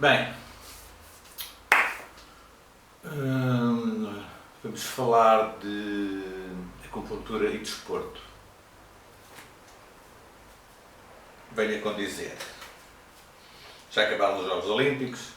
Bem, vamos falar de acupuntura e desporto. Venha com dizer. Já acabaram os Jogos Olímpicos.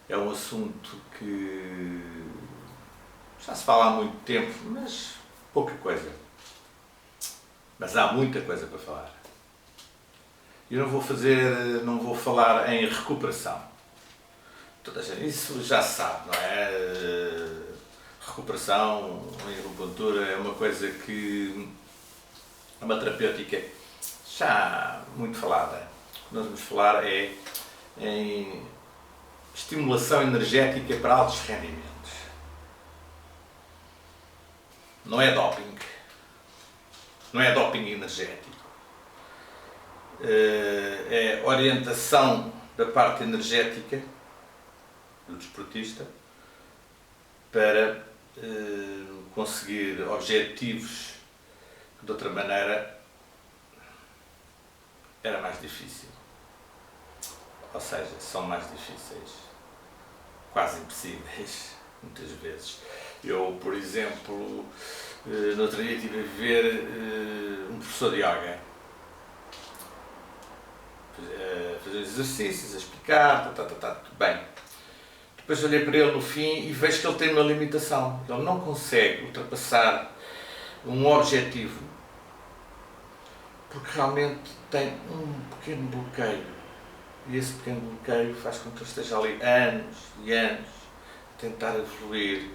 É um assunto que já se fala há muito tempo, mas pouca coisa. Mas há muita coisa para falar. Eu não vou falar em recuperação. Toda a gente, isso já se sabe, não é? Recuperação em acupuntura é uma coisa que é uma terapêutica já muito falada. O que nós vamos falar é em estimulação energética para altos rendimentos. Não é doping. Não é doping energético. É orientação da parte energética do desportista para conseguir objetivos que de outra maneira era mais difícil. Ou seja, são mais difíceis, quase impossíveis, muitas vezes. Eu, por exemplo, no outro dia estive a ver um professor de yoga a fazer exercícios, a explicar, tudo bem. Depois olhei para ele no fim e vejo que ele tem uma limitação. Ele não consegue ultrapassar um objetivo porque realmente tem um pequeno bloqueio. E esse pequeno bloqueio faz com que ele esteja ali anos e anos a tentar evoluir.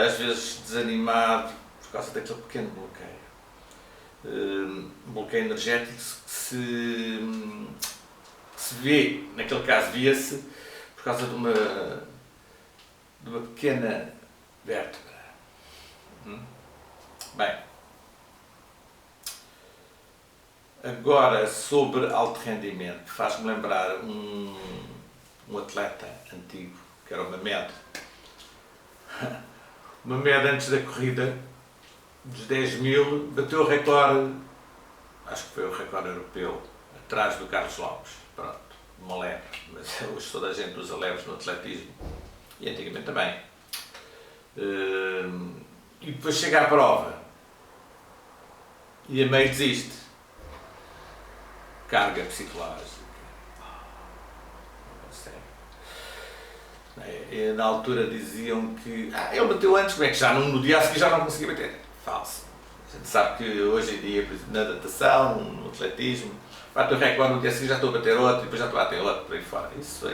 Às vezes desanimado por causa daquele pequeno bloqueio. Um bloqueio energético que se vê, naquele caso via-se por causa de uma pequena vértebra. Bem, agora sobre alto rendimento, faz-me lembrar um atleta antigo, que era o Mamed. O Mamed, antes da corrida dos 10.000, bateu o recorde, acho que foi o recorde europeu, atrás do Carlos Lopes. Pronto, uma lebre, mas hoje toda a gente usa lebres no atletismo, e antigamente também. E depois chega à prova, e a meio desiste. Carga psicológica. E, na altura diziam que ele bateu antes, como é que já no dia a seguir já não conseguia bater? Falso. A gente sabe que hoje em dia, na natação, no atletismo, bate o recorde, no dia a seguir já estou a bater outro, e depois já estou a bater outro, por aí fora. Isso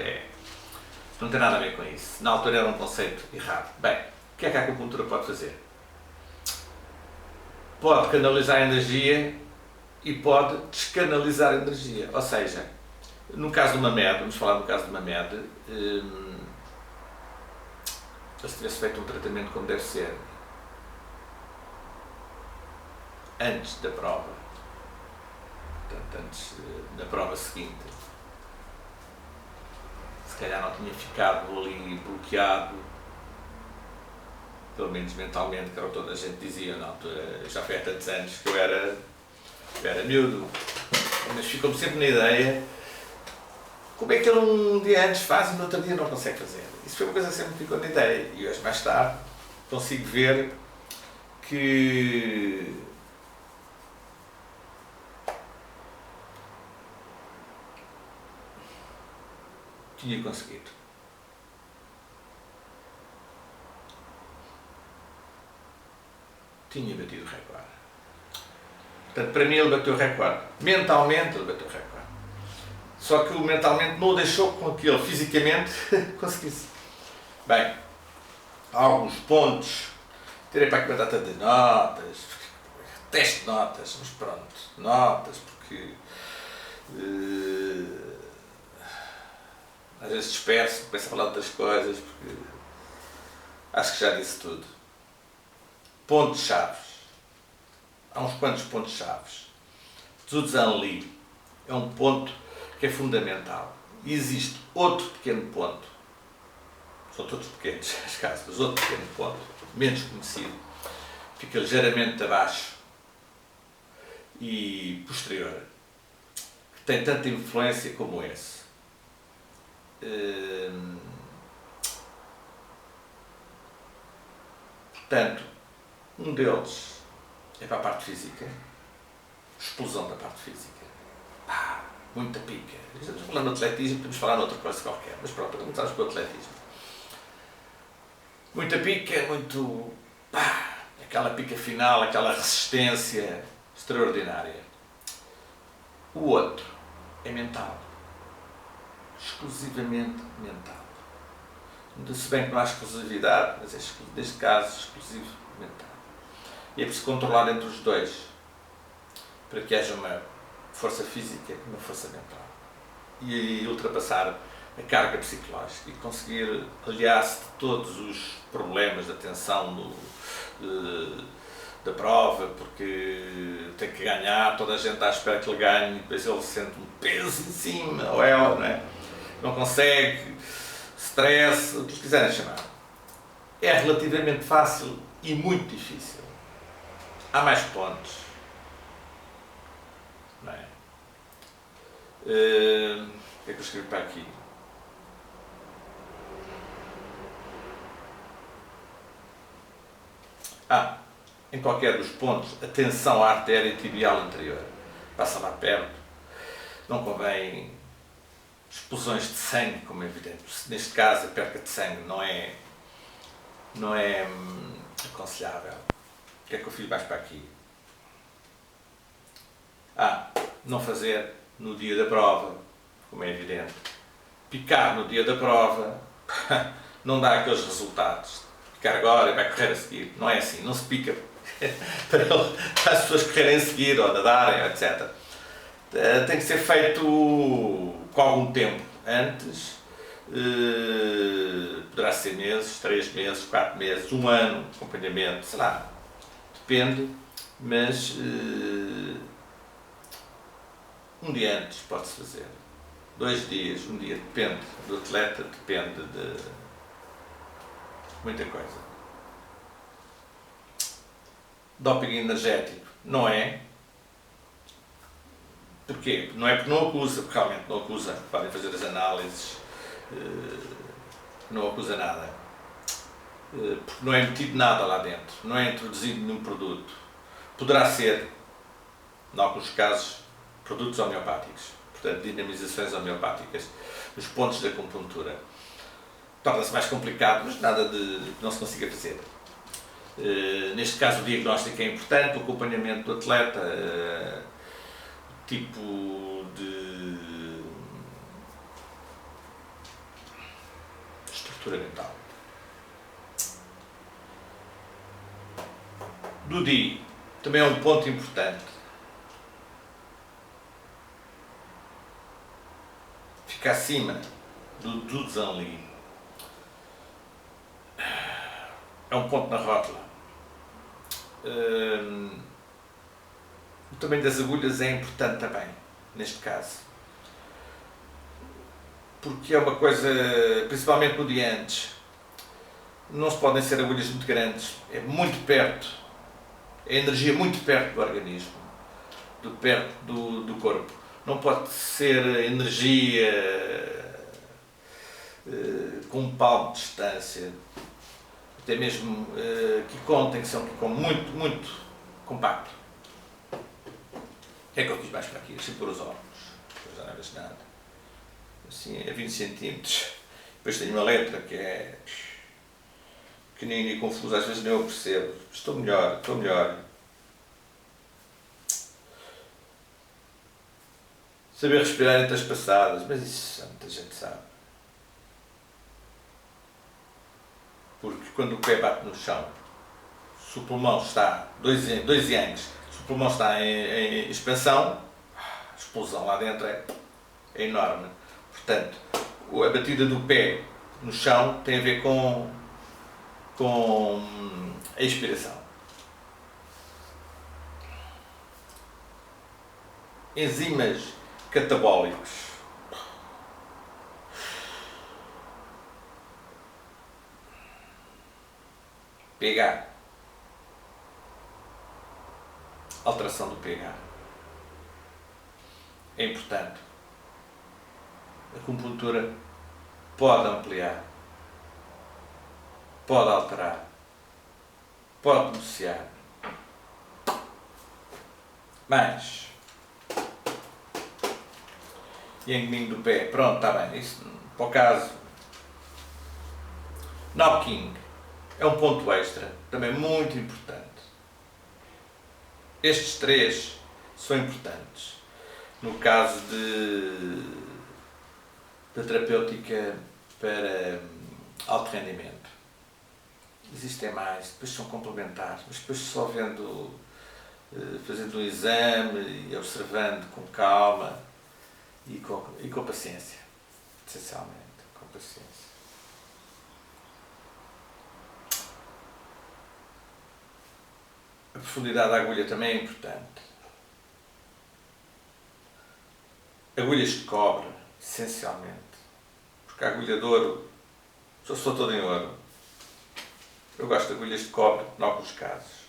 não tem nada a ver com isso. Na altura era um conceito errado. Bem, o que é que a acupuntura pode fazer? Pode canalizar energia e pode descanalizar energia. Ou seja, no caso do Mamed, vamos falar no caso do Mamed, se tivesse feito um tratamento como deve ser, antes da prova, portanto, antes da prova seguinte, se calhar não tinha ficado ali bloqueado, pelo menos mentalmente, que era o que toda a gente dizia na altura. Já foi há tantos anos que eu era miúdo, mas ficou-me sempre na ideia como é que ele um dia antes faz e no outro dia não consegue fazer. Isso foi uma coisa que sempre me ficou na ideia, e hoje mais tarde consigo ver que tinha conseguido. Tinha batido o recorde. Portanto, para mim ele bateu o recorde. Mentalmente ele bateu o recorde. Só que o mentalmente não o deixou com que ele fisicamente conseguisse. Bem, há alguns pontos. Tirei para aqui uma data de notas. Teste de notas, mas pronto. Notas, porque às vezes disperso, começo a falar de outras coisas, porque acho que já disse tudo. Pontos-chave. Há uns quantos pontos-chave. Zhuzhanli é um ponto que é fundamental. E existe outro pequeno ponto, são todos pequenos, as casas, mas outro pequeno ponto, menos conhecido, fica ligeiramente abaixo e posterior, que tem tanta influência como esse. Portanto, um deles é para a parte física, explosão da parte física. Pá, muita pica. Estamos falando de atletismo, podemos falar de outra coisa qualquer, mas pronto, começamos com o atletismo. Muita pica, muito. Pá, aquela pica final, aquela resistência extraordinária. O outro é mental. Exclusivamente mental. Se bem que não há exclusividade, mas é neste caso exclusivo mental. E é preciso controlar entre os dois para que haja uma força física e uma força mental. E ultrapassar a carga psicológica e conseguir aliar-se de todos os problemas da tensão da prova, porque tem que ganhar, toda a gente está à espera que ele ganhe, e depois ele sente um peso em cima, ou ela, não é? Não consegue, stress, o que quiserem chamar. É relativamente fácil e muito difícil. Há mais pontos, não é? O que é que eu escrevi para aqui? Em qualquer dos pontos, atenção à artéria tibial anterior. Passa lá perto. Não convém explosões de sangue, como é evidente. Neste caso, a perca de sangue não é aconselhável. O que é que eu fiz mais para aqui? Não fazer no dia da prova, como é evidente. Picar no dia da prova não dá aqueles resultados. Picar agora e vai correr a seguir. Não é assim, não se pica para as pessoas correrem a seguir ou nadarem, etc. Tem que ser feito com algum tempo antes. Poderá ser meses, 3 meses, 4 meses, 1 ano de acompanhamento, sei lá, depende, mas um dia antes pode-se fazer, 2 dias, um dia, depende do atleta, depende de muita coisa. Doping energético não é. Porquê? Não é porque não acusa, porque realmente não acusa, podem fazer as análises, não acusa nada. Porque não é metido nada lá dentro, não é introduzido nenhum produto. Poderá ser, em alguns casos, produtos homeopáticos, portanto dinamizações homeopáticas, nos pontos da acupuntura. Torna-se mais complicado, mas nada de não se consiga fazer. Neste caso o diagnóstico é importante, o acompanhamento do atleta, tipo de estrutura mental. Do DI, também é um ponto importante. Fica acima do Zanli. É um ponto na rótula. O tamanho das agulhas é importante também, neste caso. Porque é uma coisa, principalmente no dia antes, não se podem ser agulhas muito grandes, é muito perto, é energia muito perto do organismo, perto do corpo. Não pode ser energia com um palmo de distância, até mesmo Qigong tem que ser um Qigong muito, muito compacto. É que eu fiz mais para aqui, assim por os óculos, depois já não vejo nada. Assim, a 20 centímetros. Depois tenho uma letra que é pequenina e confusa, às vezes nem eu percebo. Estou melhor, estou melhor. Saber respirar entre as passadas, mas isso muita gente sabe. Porque quando o pé bate no chão, se o pulmão está, 2 yangs, se o pulmão está em expansão, a explosão lá dentro é enorme. Portanto, a batida do pé no chão tem a ver com a expiração. Enzimas catabólicos. pH. Alteração do pH. é importante. A acupuntura pode ampliar, pode alterar, pode beneficiar. Mas, Yang do pé, pronto, está bem, isso para o caso. Knocking é um ponto extra, também muito importante. Estes três são importantes no caso da terapêutica para alto rendimento. Existem mais, depois são complementares, mas depois só vendo, fazendo um exame e observando com calma e com paciência, essencialmente, com paciência. A profundidade da agulha também é importante. Agulhas de cobre, essencialmente, porque a agulha de ouro, só sou toda em ouro. Eu gosto de agulhas de cobre, em alguns casos.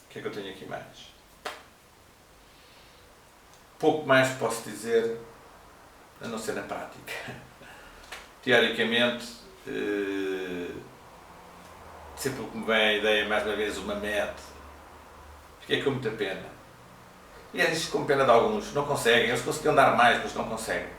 O que é que eu tenho aqui mais? Pouco mais posso dizer, a não ser na prática. Teoricamente, sempre que me vem a ideia, mais uma vez, uma meta, fiquei com muita pena. E é isto com pena de alguns, não conseguem, eles conseguiam dar mais, mas não conseguem.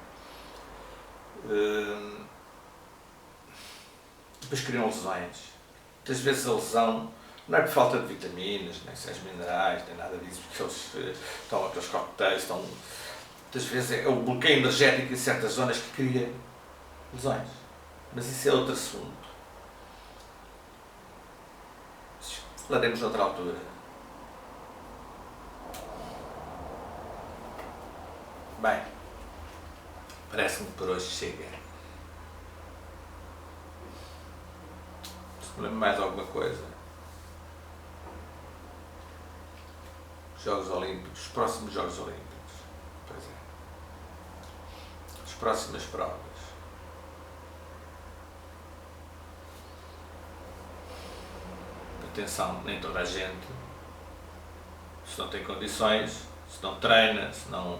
Depois criam lesões. Muitas vezes a lesão não é por falta de vitaminas, nem sais minerais, nem nada disso, porque eles estão aqueles coquetéis, muitas vezes é o bloqueio energético em certas zonas que cria lesões. Mas isso é outro assunto. Falaremos noutra altura. Bem, parece-me que por hoje chega. Se me lembro mais alguma coisa. Jogos Olímpicos, os próximos Jogos Olímpicos. Pois é. As próximas provas. Atenção, nem toda a gente, se não tem condições, se não treina, se não...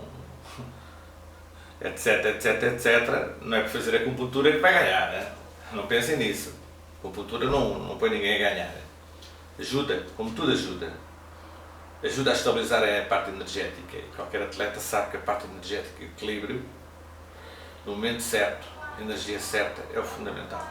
etc, etc, etc, não é por fazer acupuntura que vai ganhar, né? Não pensem nisso. A acupuntura não põe ninguém a ganhar. Ajuda, como tudo ajuda. Ajuda a estabilizar a parte energética. E qualquer atleta sabe que a parte energética e o equilíbrio, no momento certo, a energia certa, é o fundamental.